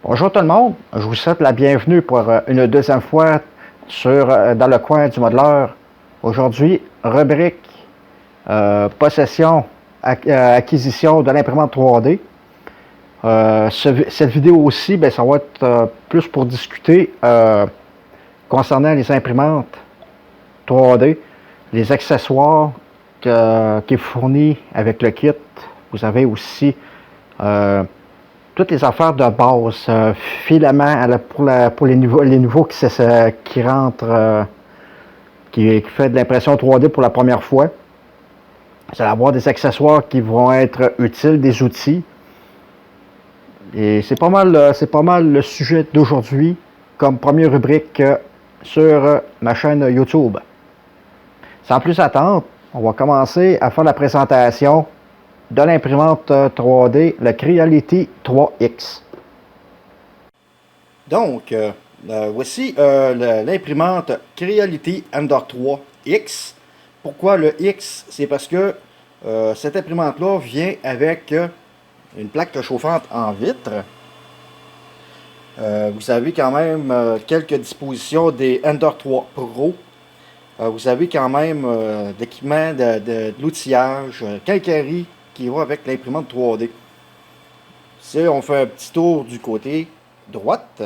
Bonjour tout le monde, je vous souhaite la bienvenue pour une deuxième fois dans le coin du modeleur. Aujourd'hui, rubrique possession, acquisition de l'imprimante 3D. Cette vidéo aussi, ça va être plus pour discuter concernant les imprimantes 3D, les accessoires qui est fourni avec le kit. Vous avez aussi toutes les affaires de base, filaments pour les nouveaux qui rentrent, qui fait de l'impression 3D pour la première fois. Vous allez avoir des accessoires qui vont être utiles, des outils. Et c'est pas mal le sujet d'aujourd'hui comme première rubrique sur ma chaîne YouTube. Sans plus attendre, on va commencer à faire la présentation de l'imprimante 3D, le Creality 3X. Donc, voici l'imprimante Creality Ender 3X. Pourquoi le X? C'est parce que cette imprimante-là vient avec une plaque chauffante en vitre. Vous avez quand même quelques dispositions des Ender 3 Pro. Vous avez quand même l'équipement de l'outillage, quincaillerie qui va avec l'imprimante 3D. Ici, on fait un petit tour du côté droite.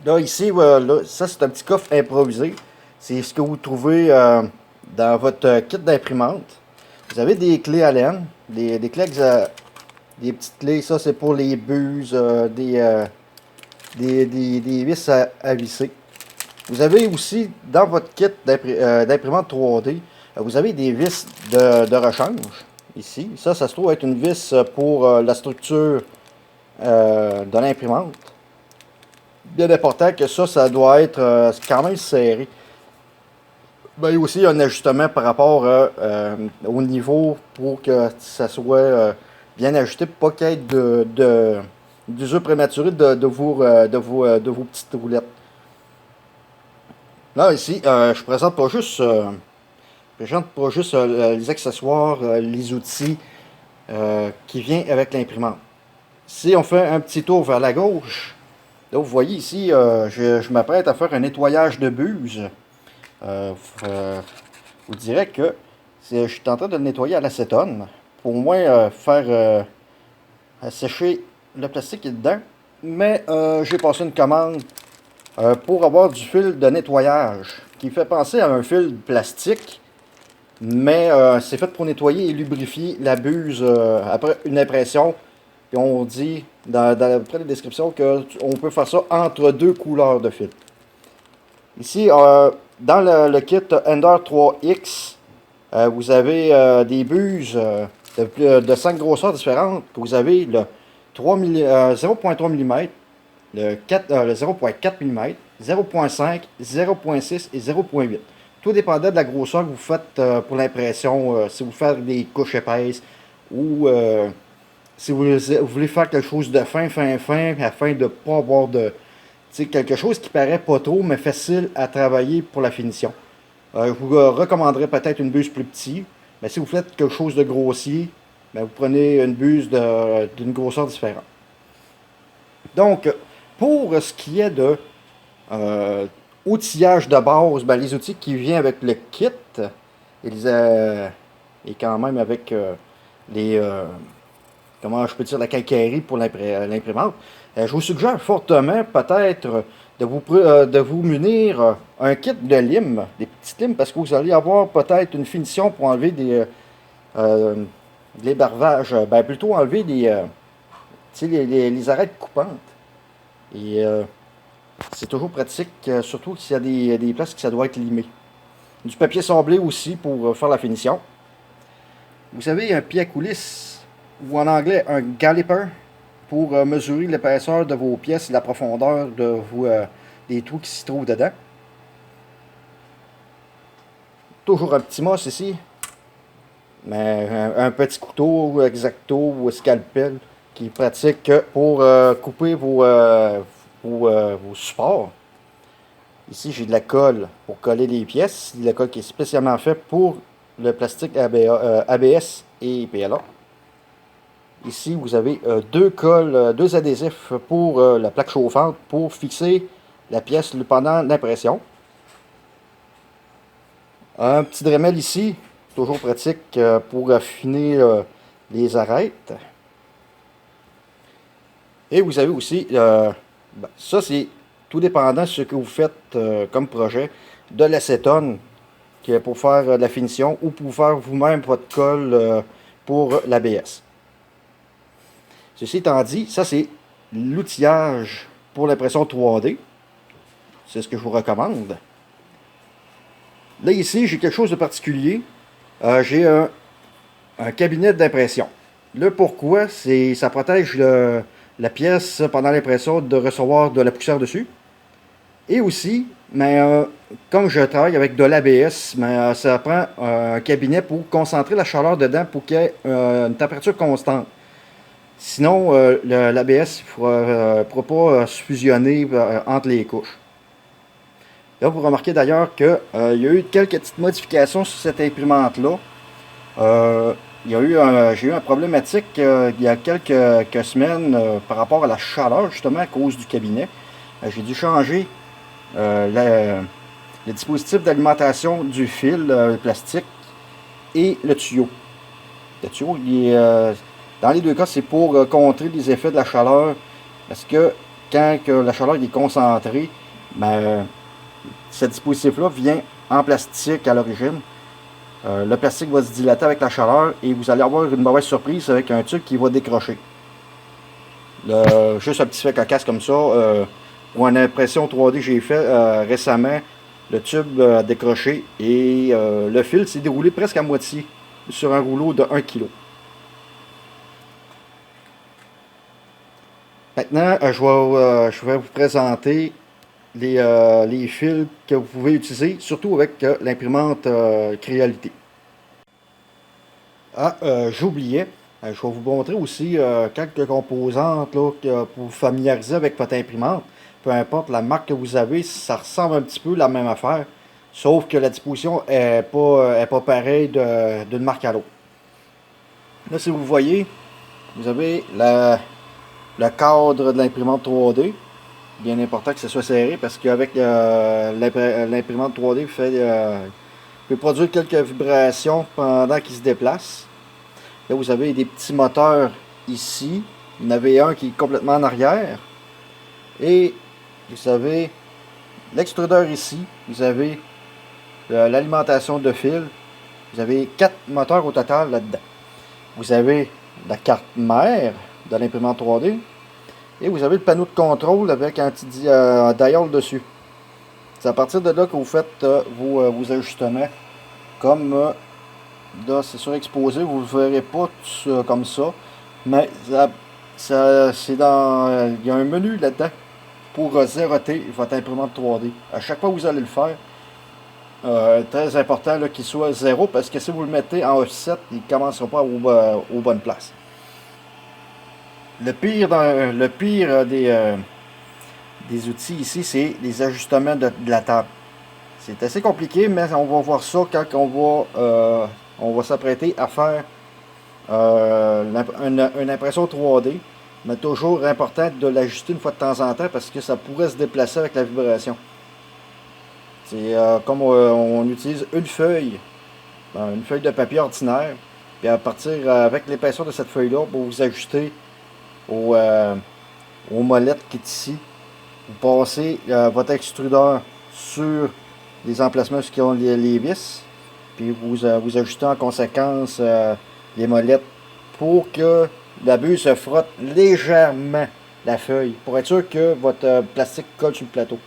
Là, ici, là, ça c'est un petit coffre improvisé. C'est ce que vous trouvez dans votre kit d'imprimante. Vous avez des clés Allen, des clés, des petites clés. Ça, c'est pour les buses, des vis à visser. Vous avez aussi, dans votre kit d'imprimante 3D, vous avez des vis de rechange. Ici, ça se trouve être une vis pour la structure de l'imprimante. Bien important que ça doit être quand même serré. Il y a aussi un ajustement par rapport au niveau pour que ça soit bien ajusté, pour pas qu'il y ait d'usure prématurée de vos petites roulettes. Là, ici, je présente pas juste, les accessoires, les outils qui viennent avec l'imprimante. Si on fait un petit tour vers la gauche, là, vous voyez ici, je m'apprête à faire un nettoyage de buse. Vous direz que je suis en train de le nettoyer à l'acétone pour au moins faire sécher le plastique qui est dedans. Mais j'ai passé une commande pour avoir du fil de nettoyage qui fait penser à un fil plastique, mais c'est fait pour nettoyer et lubrifier la buse après une impression. Puis on dit après la description qu'on peut faire ça entre deux couleurs de fil. Ici, dans le kit Ender 3X, vous avez des buses de 5 grosseurs différentes. Vous avez le 0.3 mm, le 0.4 mm, 0.5, 0.6 et 0.8. Tout dépendant de la grosseur que vous faites pour l'impression, si vous faites des couches épaisses ou si vous voulez faire quelque chose de fin, afin de ne pas avoir quelque chose qui paraît pas trop, mais facile à travailler pour la finition. Je vous recommanderais peut-être une buse plus petite, mais si vous faites quelque chose de grossier, vous prenez une buse d'une grosseur différente. Donc, pour ce qui est de outillage de base, les outils qui viennent avec le kit, et quand même avec comment je peux dire, la quincaillerie pour l'imprimante, je vous suggère fortement peut-être de vous munir un kit de limes, des petites limes, parce que vous allez avoir peut-être une finition pour enlever les barvages, plutôt enlever les arêtes coupantes. Et c'est toujours pratique, surtout s'il y a des places que ça doit être limé. Du papier sablé aussi pour faire la finition. Vous avez un pied à coulisse, ou en anglais un galloper, pour mesurer l'épaisseur de vos pièces et la profondeur des trous qui s'y trouvent dedans. Toujours un petit mousse ici, mais un petit couteau exacto ou scalpel qui est pratique pour couper vos supports. Ici, j'ai de la colle pour coller les pièces. De la colle qui est spécialement faite pour le plastique ABS et PLA. Ici, vous avez deux cols, deux adhésifs pour la plaque chauffante pour fixer la pièce pendant l'impression. Un petit Dremel ici, toujours pratique pour affiner les arêtes. Et vous avez aussi, ça c'est tout dépendant de ce que vous faites comme projet, de l'acétone pour faire de la finition ou pour faire vous-même votre colle pour l'ABS. Ceci étant dit, ça c'est l'outillage pour l'impression 3D. C'est ce que je vous recommande. Là ici, j'ai quelque chose de particulier. J'ai un cabinet d'impression. Le pourquoi, c'est ça protège la pièce pendant l'impression de recevoir de la poussière dessus. Et aussi, mais, comme je travaille avec de l'ABS, ça prend un cabinet pour concentrer la chaleur dedans pour qu'il y ait une température constante. Sinon, l'ABS ne pourra pas se fusionner entre les couches. Là, vous remarquez d'ailleurs qu'il y a eu quelques petites modifications sur cette imprimante-là. J'ai eu un problématique il y a quelques semaines par rapport à la chaleur, justement à cause du cabinet. J'ai dû changer le dispositif d'alimentation du fil plastique et le tuyau. Le tuyau, dans les deux cas, c'est pour contrer les effets de la chaleur. Parce que quand la chaleur est concentrée, ce dispositif-là vient en plastique à l'origine. Le plastique va se dilater avec la chaleur et vous allez avoir une mauvaise surprise avec un tube qui va décrocher. Juste un petit fait cocasse comme ça. Pour une impression 3D que j'ai fait récemment, le tube a décroché et le fil s'est déroulé presque à moitié sur un rouleau de 1 kg. Maintenant, je vais vous présenter les fils que vous pouvez utiliser, surtout avec l'imprimante Creality. J'oubliais, je vais vous montrer aussi quelques composantes là, pour vous familiariser avec votre imprimante. Peu importe la marque que vous avez, ça ressemble un petit peu à la même affaire, sauf que la disposition n'est pas pareille d'une marque à l'autre. Là, si vous voyez, vous avez le cadre de l'imprimante 3D. Bien important que ce soit serré parce qu'avec l'imprimante 3D, peut produire quelques vibrations pendant qu'il se déplace. Là, vous avez des petits moteurs ici. Vous en avez un qui est complètement en arrière. Et vous avez l'extrudeur ici. Vous avez l'alimentation de fil. Vous avez 4 moteurs au total là-dedans. Vous avez la carte mère de l'imprimante 3D. Et vous avez le panneau de contrôle avec un petit dial dessus. C'est à partir de là que vous faites vos ajustements. Comme là, c'est surexposé, vous ne le verrez pas comme ça. Mais c'est dans. Il y a un menu là-dedans pour zéroter votre imprimante 3D. À chaque fois que vous allez le faire, très important qu'il soit 0 parce que si vous le mettez en offset, il ne commencera pas aux bonnes places. Le pire des outils ici, c'est les ajustements de la table. C'est assez compliqué, mais on va voir ça quand on va s'apprêter à faire une impression 3D. Mais toujours important de l'ajuster une fois de temps en temps parce que ça pourrait se déplacer avec la vibration. C'est comme on utilise une feuille de papier ordinaire. Puis à partir avec l'épaisseur de cette feuille-là, pour vous ajuster aux molettes qui est ici. Vous passez votre extrudeur sur les emplacements qui ont les vis. Puis vous ajustez en conséquence les molettes pour que la bulle se frotte légèrement la feuille. Pour être sûr que votre plastique colle sur le plateau.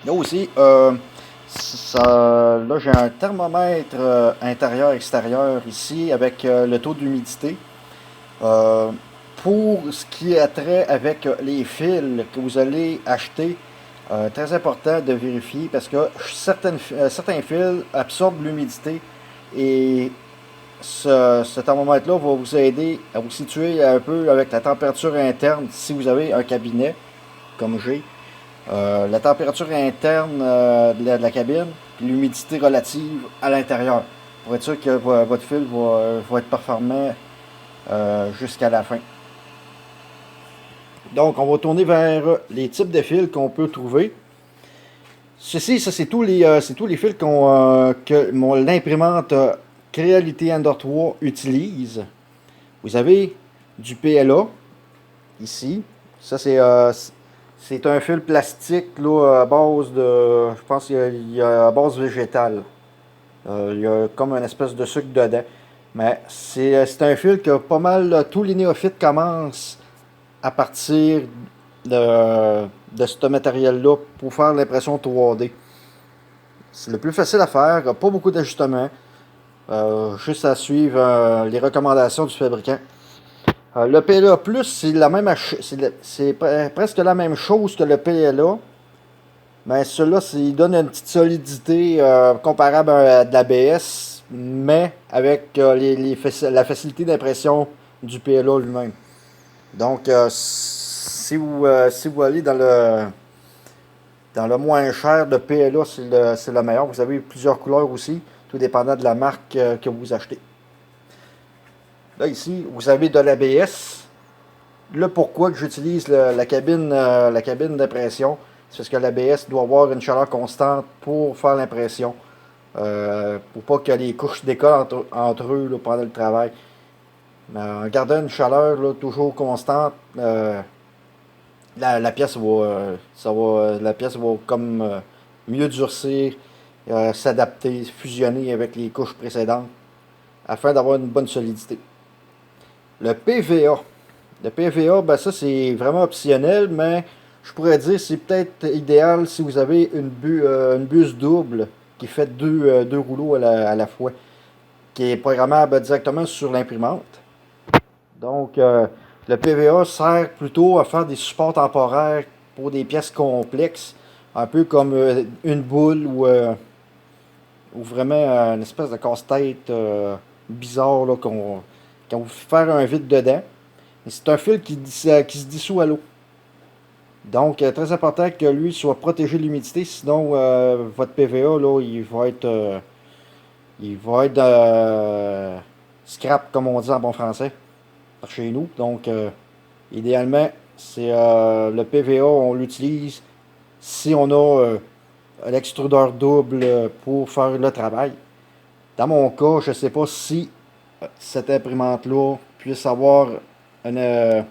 Là aussi, là j'ai un thermomètre intérieur-extérieur ici avec le taux d'humidité. Pour ce qui a trait avec les fils que vous allez acheter, très important de vérifier parce que certains fils absorbent l'humidité et ce thermomètre-là va vous aider à vous situer un peu avec la température interne si vous avez un cabinet comme j'ai. La température interne de la cabine et l'humidité relative à l'intérieur pour être sûr que votre fil va être performant jusqu'à la fin. Donc, on va tourner vers les types de fils qu'on peut trouver. Ça c'est tous les fils que l'imprimante Creality Ender 3 utilise. Vous avez du PLA, ici. Ça, c'est un fil plastique là, à base de... Je pense qu'il y a à base végétale. Il y a comme une espèce de sucre dedans. Mais c'est un fil que pas mal tous les néophytes commencent à partir de ce matériel-là pour faire l'impression 3D. C'est le plus facile à faire, pas beaucoup d'ajustements. Juste à suivre les recommandations du fabricant. Le PLA Plus, c'est presque la même chose que le PLA. Mais celui-là, il donne une petite solidité comparable à de l'ABS, mais avec la facilité d'impression du PLA lui-même. Donc, si vous allez dans le moins cher de PLA, c'est le meilleur. Vous avez plusieurs couleurs aussi, tout dépendant de la marque que vous achetez. Là, ici, vous avez de l'ABS. Là, pourquoi que j'utilise la cabine d'impression, c'est parce que l'ABS doit avoir une chaleur constante pour faire l'impression. Pour pas que les couches décollent entre eux là, pendant le travail. En gardant une chaleur là, toujours constante, la pièce va comme mieux durcir, s'adapter, fusionner avec les couches précédentes afin d'avoir une bonne solidité. Le PVA. Le PVA, ben ça c'est vraiment optionnel, mais je pourrais dire c'est peut-être idéal si vous avez une buse double qui fait deux rouleaux à la fois, qui est programmable directement sur l'imprimante. Donc, le PVA sert plutôt à faire des supports temporaires pour des pièces complexes, un peu comme une boule ou vraiment une espèce de casse-tête bizarre là, quand vous faites un vide dedans. C'est un fil qui se dissout à l'eau. Donc, très important que lui soit protégé de l'humidité, sinon votre PVA, là, il va être scrap, comme on dit en bon français, par chez nous. Donc, idéalement, c'est le PVA, on l'utilise si on a l'extrudeur double pour faire le travail. Dans mon cas, je ne sais pas si cette imprimante-là puisse avoir une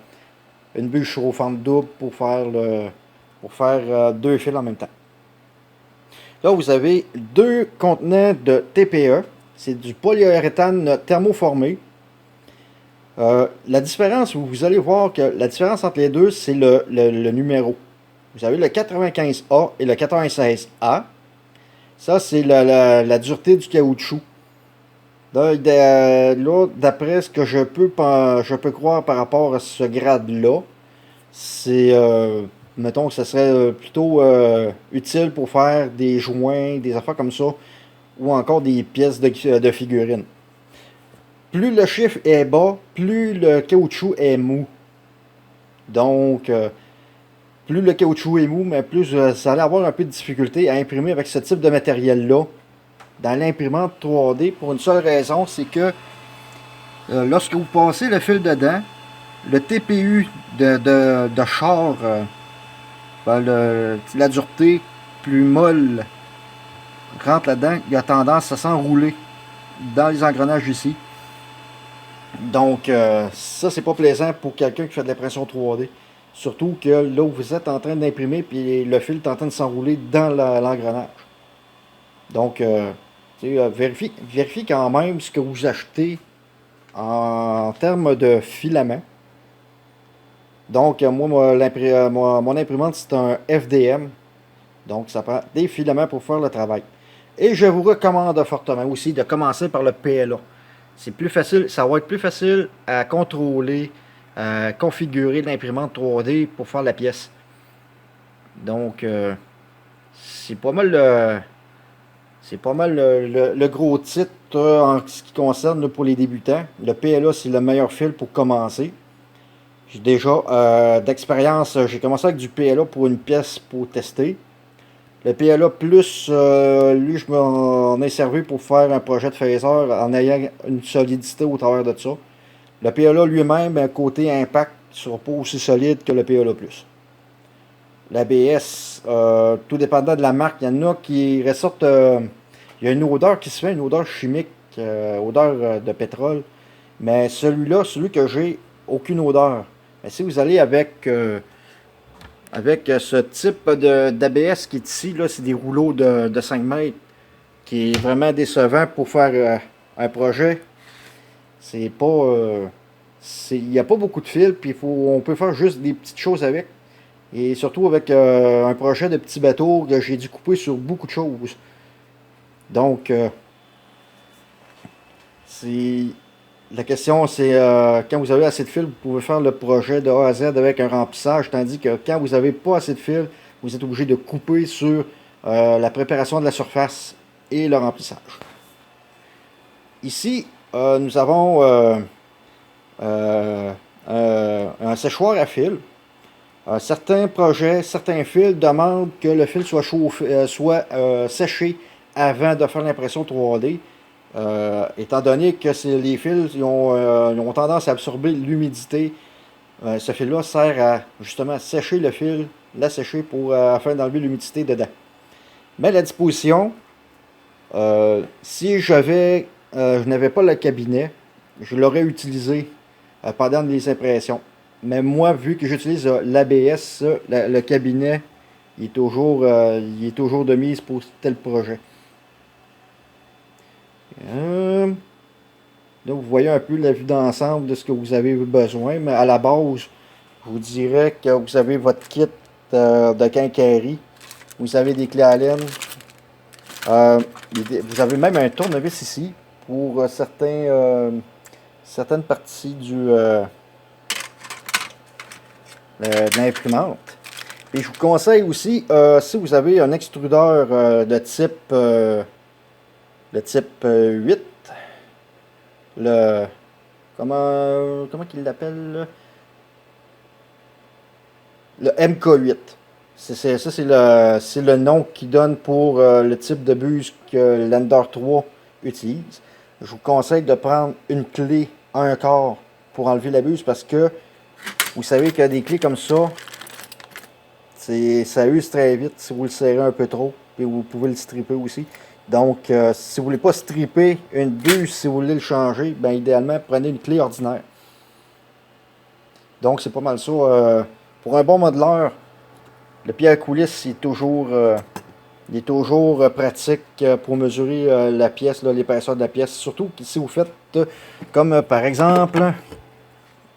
bûche chauffante double pour faire deux fils en même temps. Là, vous avez deux contenants de TPE. C'est du polyuréthane thermoformé. La différence, vous allez voir que la différence entre les deux, c'est le numéro. Vous avez le 95A et le 96A. Ça, c'est la dureté du caoutchouc. Là, d'après ce que je peux croire par rapport à ce grade-là, c'est, mettons que ce serait plutôt utile pour faire des joints, des affaires comme ça, ou encore des pièces de figurines. Plus le chiffre est bas, plus le caoutchouc est mou. Donc, plus le caoutchouc est mou, mais plus ça allait avoir un peu de difficulté à imprimer avec ce type de matériel-là dans l'imprimante 3D pour une seule raison, c'est que lorsque vous passez le fil dedans, le TPU de char, la dureté plus molle rentre là-dedans, il a tendance à s'enrouler dans les engrenages ici. Donc ça c'est pas plaisant pour quelqu'un qui fait de l'impression 3D. Surtout que là où vous êtes en train d'imprimer, puis le fil est en train de s'enrouler dans l'engrenage. Donc vérifiez quand même ce que vous achetez en termes de filament. Donc, mon imprimante, c'est un FDM. Donc, ça prend des filaments pour faire le travail. Et je vous recommande fortement aussi de commencer par le PLA. C'est plus facile, ça va être plus facile à contrôler, à configurer l'imprimante 3D pour faire la pièce. Donc, c'est pas mal le gros titre en ce qui concerne pour les débutants. Le PLA, c'est le meilleur fil pour commencer. J'ai déjà d'expérience, j'ai commencé avec du PLA pour une pièce pour tester. Le PLA Plus, lui, je m'en ai servi pour faire un projet de phaser en ayant une solidité au travers de ça. Le PLA lui-même, côté impact, ne sera pas aussi solide que le PLA+. L'ABS, tout dépendant de la marque, il y en a qui ressortent... il y a une odeur qui se fait, une odeur chimique, odeur de pétrole. Mais celui-là, celui que j'ai, aucune odeur. Mais si vous allez avec ce type d'ABS qui est ici, là, c'est des rouleaux de 5 mètres, qui est vraiment décevant pour faire un projet. C'est pas... il n'y a pas beaucoup de fils, puis on peut faire juste des petites choses avec. Et surtout avec un projet de petit bateau que j'ai dû couper sur beaucoup de choses. Donc, la question, c'est quand vous avez assez de fils, vous pouvez faire le projet de A à Z avec un remplissage, tandis que quand vous n'avez pas assez de fils, vous êtes obligé de couper sur la préparation de la surface et le remplissage. Ici, nous avons un séchoir à fil. Certains projets, certains fils demandent que le fil soit séché avant de faire l'impression 3D. Étant donné que les fils ils ont tendance à absorber l'humidité, ce fil-là sert à justement sécher le fil, l'assécher afin d'enlever l'humidité dedans. Mais la disposition, si je n'avais pas le cabinet, je l'aurais utilisé pendant les impressions. Mais moi, vu que j'utilise l'ABS, le cabinet, il est toujours de mise pour tel projet. Là, vous voyez un peu la vue d'ensemble de ce que vous avez besoin, mais à la base, je vous dirais que vous avez votre kit de quincaillerie. Vous avez des clés Allen. Vous avez même un tournevis ici pour certaines parties de l'imprimante. Et je vous conseille aussi, si vous avez un extrudeur de type 8, comment qu'il l'appelle, le MK8. Ça, c'est le nom qu'il donne pour le type de buse que l'Ender 3 utilise. Je vous conseille de prendre une clé 1/4 pour enlever la buse parce que vous savez qu'il y a des clés comme ça, ça use très vite si vous le serrez un peu trop, et vous pouvez le stripper aussi. Donc, si vous ne voulez pas stripper une buse, si vous voulez le changer, ben idéalement, prenez une clé ordinaire. Donc, c'est pas mal ça. Pour un bon modeleur, le pied à coulisse, il est toujours pratique pour mesurer la pièce, l'épaisseur de la pièce. Surtout si vous faites comme par exemple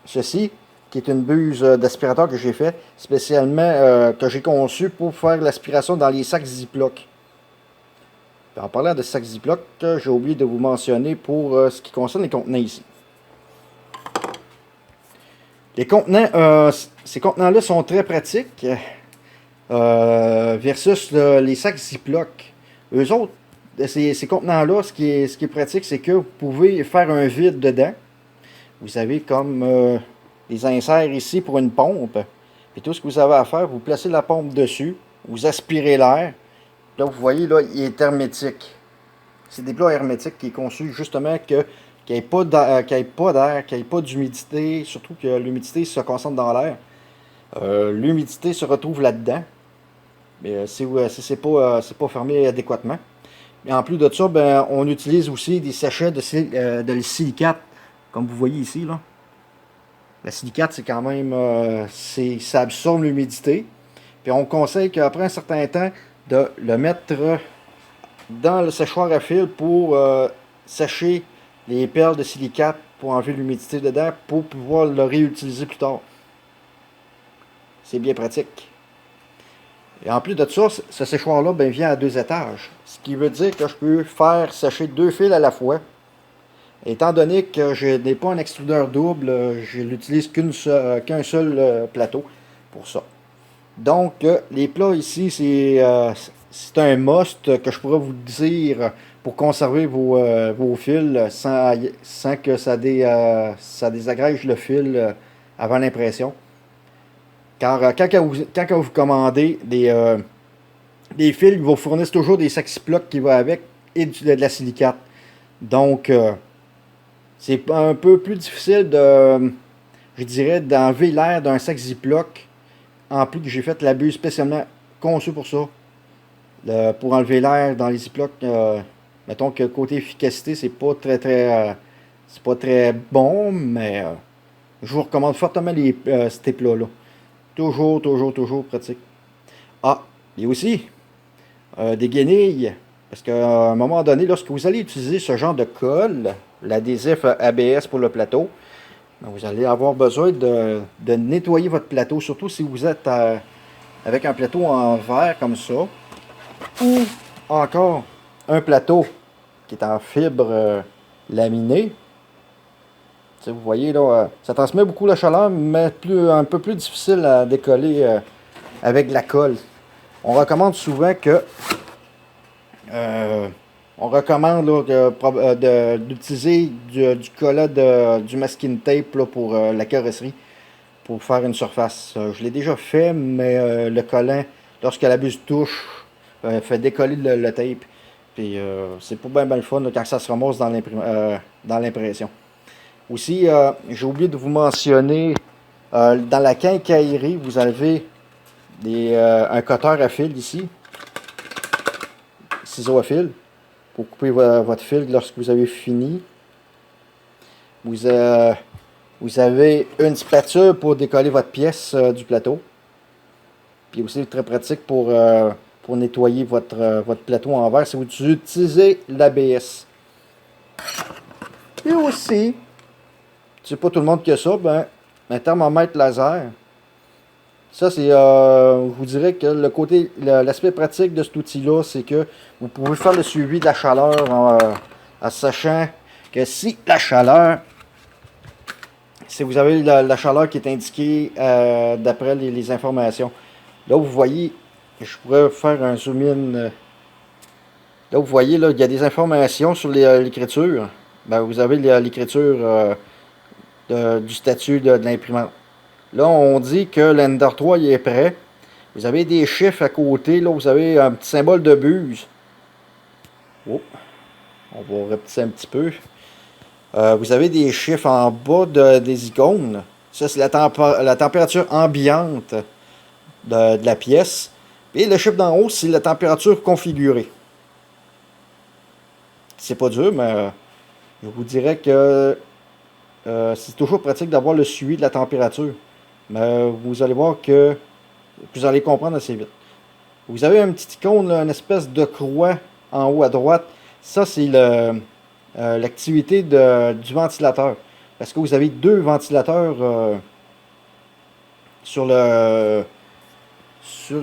ceci, qui est une buse d'aspirateur que j'ai fait, spécialement que j'ai conçu pour faire l'aspiration dans les sacs Ziploc. En parlant de sacs Ziploc, j'ai oublié de vous mentionner pour ce qui concerne les contenants ici. Les contenants, ces contenants-là sont très pratiques versus les sacs Ziploc. Eux autres, ces contenants-là, ce qui est pratique, c'est que vous pouvez faire un vide dedans. Vous avez comme des inserts ici pour une pompe. Et tout ce que vous avez à faire, vous placez la pompe dessus, vous aspirez l'air. Là, vous voyez, là, il est hermétique. C'est des plats hermétiques qui est conçu justement qu'il n'y ait pas d'air, qu'il n'y ait pas d'humidité, surtout que l'humidité se concentre dans l'air. L'humidité se retrouve là-dedans. Mais si c'est pas fermé adéquatement. Et en plus de ça, ben, on utilise aussi des sachets de silicate, comme vous voyez ici, là. La silicate, c'est quand même, ça absorbe l'humidité. Puis on conseille qu'après un certain temps, de le mettre dans le séchoir à fil pour sécher les perles de silicate pour enlever l'humidité dedans pour pouvoir le réutiliser plus tard. C'est bien pratique. Et en plus de ça, ce séchoir-là vient à 2 étages. Ce qui veut dire que je peux faire sécher 2 fils à la fois. Étant donné que je n'ai pas un extrudeur double, je n'utilise qu'un seul plateau pour ça. Donc, les plats ici, c'est un must que je pourrais vous dire pour conserver vos fils sans que ça désagrège le fil avant l'impression. Car quand vous commandez des fils, ils vous fournissent toujours des sacs Ziploc qui vont avec et de la silicate. Donc, C'est un peu plus difficile de, je dirais, d'enlever l'air d'un sac Ziploc. En plus que j'ai fait l'abus spécialement conçu pour ça. Pour enlever l'air dans les Ziploc, mettons que côté efficacité, c'est pas très bon, mais je vous recommande fortement ces plats-là. Toujours, toujours, toujours pratique. Ah, il y a aussi des guenilles. Parce qu'à un moment donné, lorsque vous allez utiliser ce genre de colle, l'adhésif ABS pour le plateau, ben, vous allez avoir besoin de nettoyer votre plateau, surtout si vous êtes avec un plateau en verre comme ça, ou encore un plateau qui est en fibre laminée. Tu sais, vous voyez là, ça transmet beaucoup la chaleur, mais un peu plus difficile à décoller avec de la colle. On recommande souvent que euh, on recommande d'utiliser du collant du masking tape là, pour la carrosserie pour faire une surface. Je l'ai déjà fait, mais le collant, lorsque la buse touche, fait décoller le tape. Puis c'est pas bien le fun là, quand ça se ramasse dans l'impression. Aussi, j'ai oublié de vous mentionner, dans la quincaillerie, vous avez un cutter à fil ici, ciseaux à fil, pour couper votre fil lorsque vous avez fini. Vous, vous avez une spatule pour décoller votre pièce du plateau. Puis aussi très pratique pour nettoyer votre plateau en verre si vous utilisez l'ABS. Et aussi, c'est pas tout le monde qui a ça, ben, un thermomètre laser. Ça, c'est, je vous dirais que l'aspect pratique de cet outil-là, c'est que vous pouvez faire le suivi de la chaleur en sachant que si vous avez la chaleur qui est indiquée d'après les informations. Là, vous voyez, je pourrais faire un zoom in. Là, vous voyez, là, il y a des informations sur l'écriture. Ben, vous avez l'écriture du statut de l'imprimante. Là, on dit que l'Ender 3 il est prêt. Vous avez des chiffres à côté. Là, vous avez un petit symbole de buse. Oh, on va repetir un petit peu. Vous avez des chiffres en bas des icônes. Ça, c'est la température ambiante de la pièce. Et le chiffre d'en haut, c'est la température configurée. C'est pas dur, mais je vous dirais que c'est toujours pratique d'avoir le suivi de la température. Mais vous allez voir que vous allez comprendre assez vite. Vous avez un petit icône, là, une espèce de croix en haut à droite. Ça, c'est l'activité du ventilateur. Parce que vous avez deux ventilateurs sur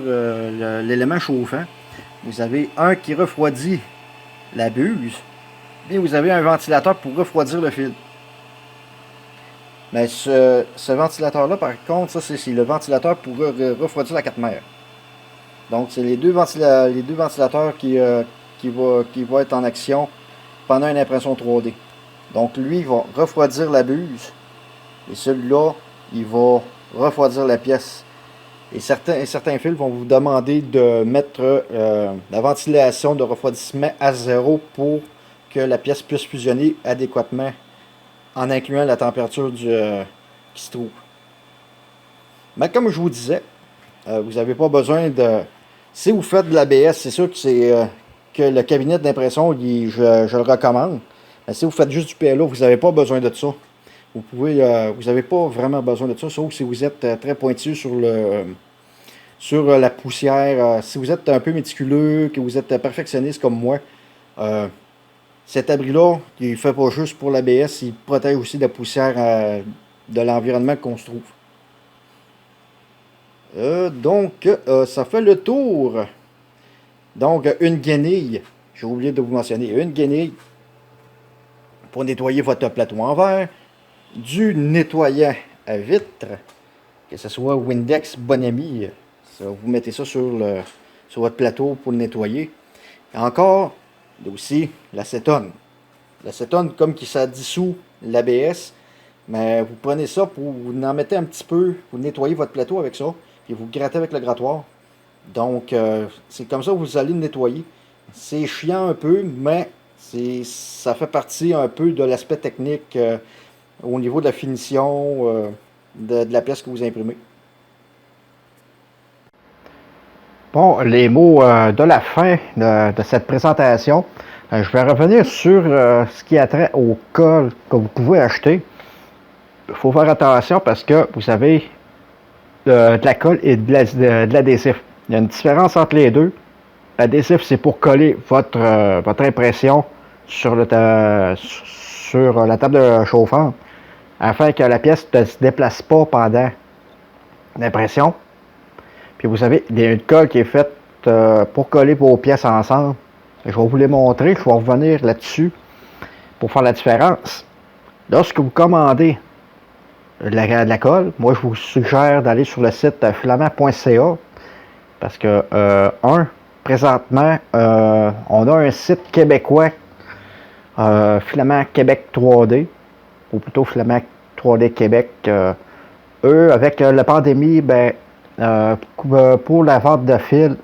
l'élément chauffant. Vous avez un qui refroidit la buse. Et vous avez un ventilateur pour refroidir le fil. Mais ce ventilateur-là, par contre, ça c'est le ventilateur pour refroidir la 4 mètres. Donc, c'est les deux ventilateurs qui vont être en action pendant une impression 3D. Donc, lui, il va refroidir la buse. Et celui-là, il va refroidir la pièce. Et certains fils vont vous demander de mettre la ventilation de refroidissement à 0 pour que la pièce puisse fusionner adéquatement en incluant la température qui se trouve. Mais comme je vous disais, vous n'avez pas besoin de... Si vous faites de l'ABS, c'est sûr que le cabinet d'impression, je le recommande. Mais si vous faites juste du PLA, vous n'avez pas besoin de ça. Vous n'avez pas vraiment besoin de ça, sauf si vous êtes très pointu sur la poussière. Si vous êtes un peu méticuleux, que vous êtes perfectionniste comme moi, cet abri-là, il ne fait pas juste pour l'ABS, il protège aussi de la poussière de l'environnement qu'on se trouve. Donc, ça fait le tour. Donc, une guenille. J'ai oublié de vous mentionner. Une guenille pour nettoyer votre plateau en verre. Du nettoyant à vitre. Que ce soit Windex, Bonami. Vous mettez ça sur votre plateau pour le nettoyer. Et encore, il y a aussi l'acétone. L'acétone, comme qui ça dissout l'ABS. Mais vous prenez ça, vous en mettez un petit peu. Vous nettoyez votre plateau avec ça. Puis vous grattez avec le grattoir. Donc, c'est comme ça que vous allez le nettoyer. C'est chiant un peu, mais Ça fait partie un peu de l'aspect technique au niveau de la finition de la pièce que vous imprimez. Bon, les mots de la fin de cette présentation. Je vais revenir sur ce qui a trait au colle que vous pouvez acheter. Il faut faire attention parce que vous avez de la colle et de l'adhésif. Il y a une différence entre les deux. L'adhésif, c'est pour coller votre impression sur la table de chauffant afin que la pièce ne se déplace pas pendant l'impression. Puis vous avez une colle qui est faite pour coller vos pièces ensemble. Je vais vous les montrer, je vais revenir là-dessus pour faire la différence. Lorsque vous commandez de la colle, moi je vous suggère d'aller sur le site filament.ca parce que, présentement, on a un site québécois, Filament Québec 3D, ou plutôt Filament 3D Québec. Eux, avec la pandémie, pour la vente de fils,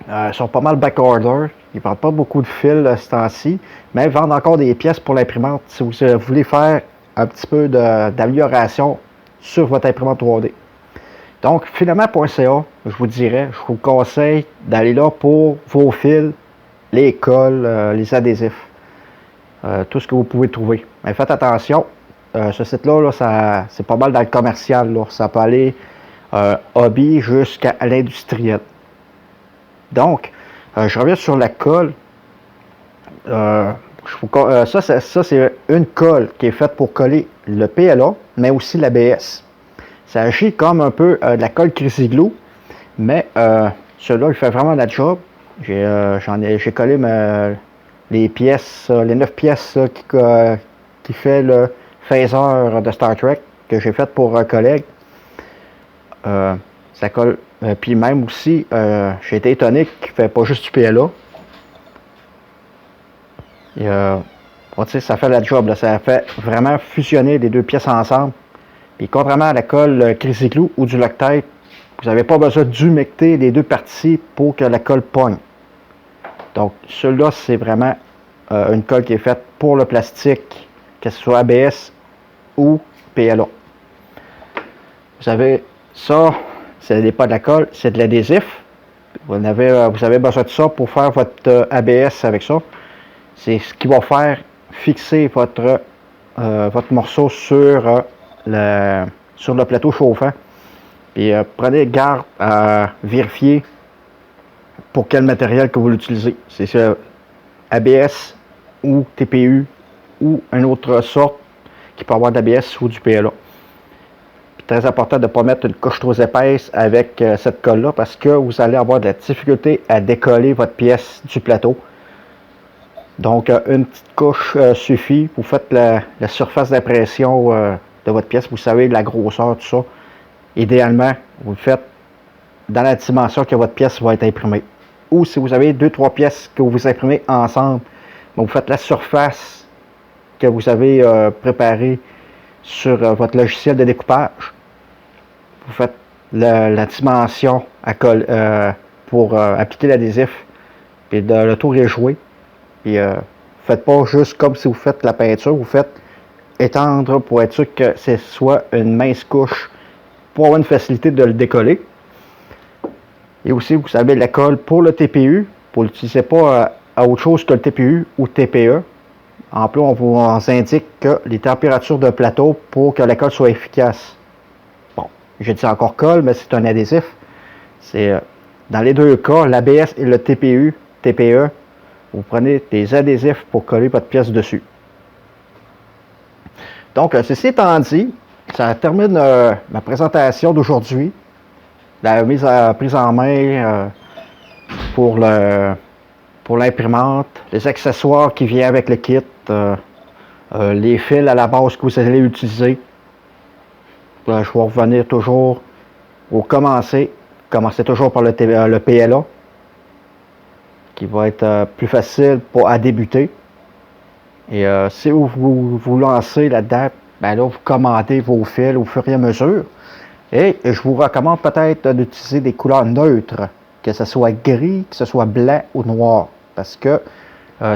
ils sont pas mal backorder. Ils ne vendent pas beaucoup de fils ce temps-ci, mais ils vendent encore des pièces pour l'imprimante si vous voulez faire un petit peu d'amélioration sur votre imprimante 3D. Donc, filament.ca, je vous dirais, je vous conseille d'aller là pour vos fils, les colles, les adhésifs, tout ce que vous pouvez trouver. Mais faites attention, ce site-là, c'est pas mal dans le commercial. Là. Ça peut aller hobby jusqu'à l'industriel. Donc, je reviens sur la colle. Ça, c'est une colle qui est faite pour coller le PLA, mais aussi l'ABS. Ça agit comme un peu de la colle Crazy Glue, mais celui-là, il fait vraiment la job. J'ai collé les pièces, les 9 pièces qui fait le phaser de Star Trek que j'ai fait pour un collègue. Ça colle. Puis même aussi, j'ai été étonné qu'il ne fait pas juste du PLA. Ça fait la job. Là. Ça fait vraiment fusionner les deux pièces ensemble. Puis contrairement à la colle Crazy Glue ou du Loctite, vous n'avez pas besoin d'humecter les deux parties pour que la colle pogne. Donc, celui-là, c'est vraiment une colle qui est faite pour le plastique, que ce soit ABS ou PLA. Vous avez ça, ce n'est pas de la colle, c'est de l'adhésif. Vous avez besoin de ça pour faire votre ABS avec ça. C'est ce qui va faire fixer votre morceau sur le plateau chauffant. Puis prenez garde à vérifier pour quel matériel que vous l'utilisez. C'est ABS ou TPU ou une autre sorte qui peut avoir d'ABS ou du PLA. Puis très important de ne pas mettre une couche trop épaisse avec cette colle-là parce que vous allez avoir de la difficulté à décoller votre pièce du plateau. Donc, une petite couche suffit. Vous faites la surface d'impression de votre pièce. Vous savez la grosseur, tout ça. Idéalement, vous le faites dans la dimension que votre pièce va être imprimée. Ou si vous avez 2-3 pièces que vous imprimez ensemble, vous faites la surface que vous avez préparée sur votre logiciel de découpage. Vous faites la dimension pour appliquer l'adhésif. Puis le tour est joué. Puis, faites pas juste comme si vous faites la peinture, vous faites étendre pour être sûr que ce soit une mince couche pour avoir une facilité de le décoller. Et aussi, vous avez la colle pour le TPU, pour l'utiliser pas à autre chose que le TPU ou TPE. En plus, on vous indique que les températures de plateau pour que la colle soit efficace. Bon, j'ai dit encore colle, mais c'est un adhésif. C'est dans les deux cas, l'ABS et le TPU, TPE, vous prenez des adhésifs pour coller votre pièce dessus. Donc, ceci étant dit, ça termine ma présentation d'aujourd'hui. La prise en main pour l'imprimante, les accessoires qui viennent avec le kit, les fils à la base que vous allez utiliser. Je vais revenir toujours au commencer. Commencez toujours par le PLA, qui va être plus facile à débuter. Et si vous vous lancez là-dedans, là, vous commandez vos fils au fur et à mesure. Et je vous recommande peut-être d'utiliser des couleurs neutres, que ce soit gris, que ce soit blanc ou noir. Parce que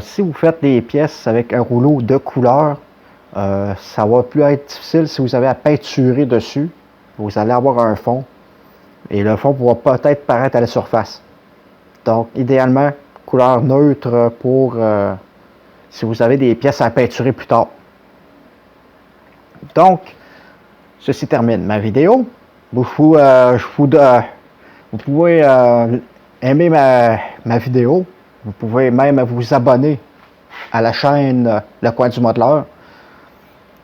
Si vous faites des pièces avec un rouleau de couleur, ça va plus être difficile si vous avez à peinturer dessus. Vous allez avoir un fond et le fond va peut-être paraître à la surface. Donc, idéalement, couleur neutre pour si vous avez des pièces à peinturer plus tard. Donc, ceci termine ma vidéo. Vous pouvez aimer ma vidéo. Vous pouvez même vous abonner à la chaîne Le Coin du Modeleur.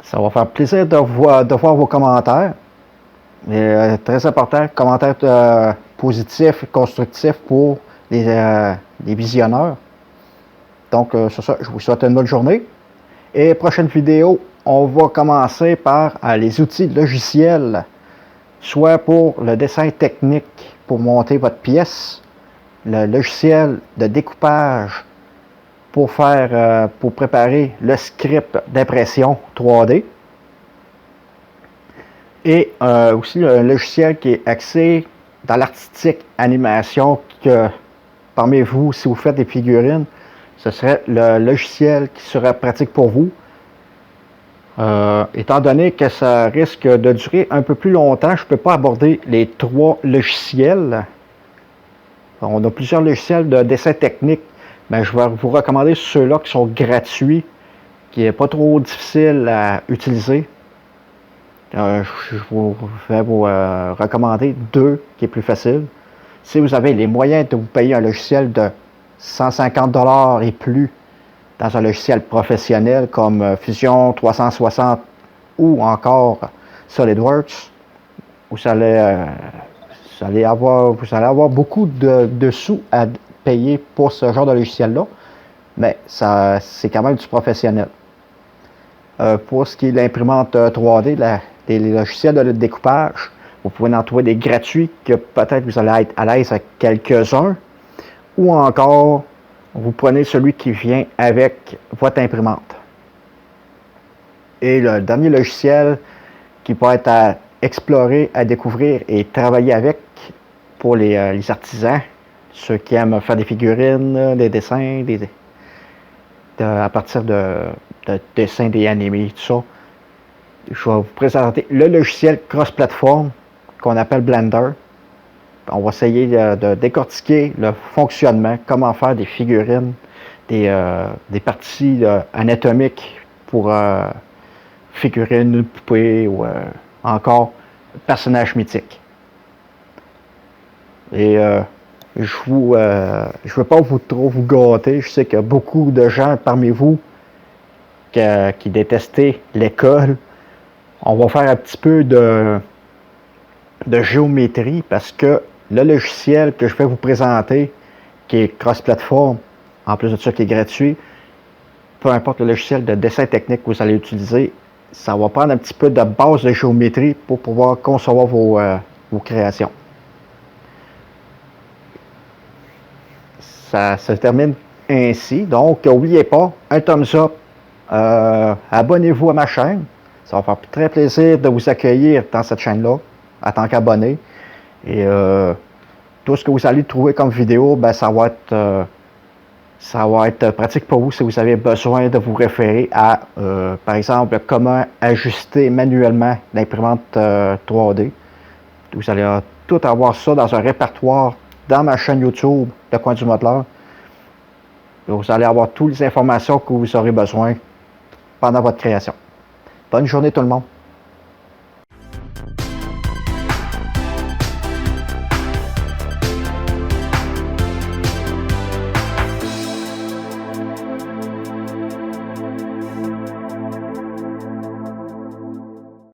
Ça va faire plaisir de voir vos commentaires. Et, très important, commentaires positifs et constructifs pour les visionneurs. Donc, sur ça, je vous souhaite une bonne journée. Et prochaine vidéo, on va commencer par les outils logiciels, soit pour le dessin technique pour monter votre pièce, le logiciel de découpage pour préparer le script d'impression 3D, et aussi le logiciel qui est axé dans l'artistique animation, que parmi vous, si vous faites des figurines, ce serait le logiciel qui serait pratique pour vous. Étant donné que ça risque de durer un peu plus longtemps, je ne peux pas aborder les 3 logiciels. On a plusieurs logiciels de dessin technique, mais je vais vous recommander ceux-là qui sont gratuits, qui n'est pas trop difficile à utiliser. Je vais vous recommander 2 qui est plus facile. Si vous avez les moyens de vous payer un logiciel de 150 $ et plus dans un logiciel professionnel comme Fusion 360 ou encore SolidWorks, vous allez avoir beaucoup de sous à payer pour ce genre de logiciel-là, mais c'est quand même du professionnel. Pour ce qui est de l'imprimante 3D, les logiciels de découpage, vous pouvez en trouver des gratuits que peut-être vous allez être à l'aise avec quelques-uns, ou encore vous prenez celui qui vient avec votre imprimante. Et le dernier logiciel qui peut être à explorer, à découvrir et travailler avec pour les artisans, ceux qui aiment faire des figurines, des dessins, à partir de dessins, des animés, tout ça. Je vais vous présenter le logiciel cross-platform qu'on appelle Blender. On va essayer de décortiquer le fonctionnement, comment faire des figurines, des parties anatomiques pour figurines, poupées ou encore personnages mythiques. Et je ne veux pas trop vous gâter. Je sais qu'il y a beaucoup de gens parmi vous qui détestaient l'école. On va faire un petit peu de géométrie parce que le logiciel que je vais vous présenter, qui est cross-platform, en plus de ça qui est gratuit, peu importe le logiciel de dessin technique que vous allez utiliser, ça va prendre un petit peu de base de géométrie pour pouvoir concevoir vos créations. Ça se termine ainsi. Donc, n'oubliez pas, un thumbs up, abonnez-vous à ma chaîne. Ça va faire très plaisir de vous accueillir dans cette chaîne-là, en tant qu'abonné. Et tout ce que vous allez trouver comme vidéo, ben, ça va être pratique pour vous si vous avez besoin de vous référer à, par exemple, comment ajuster manuellement l'imprimante 3D. Vous allez tout avoir ça dans un répertoire dans ma chaîne YouTube, Le Coin du Modeleur. Vous allez avoir toutes les informations que vous aurez besoin pendant votre création. Bonne journée tout le monde!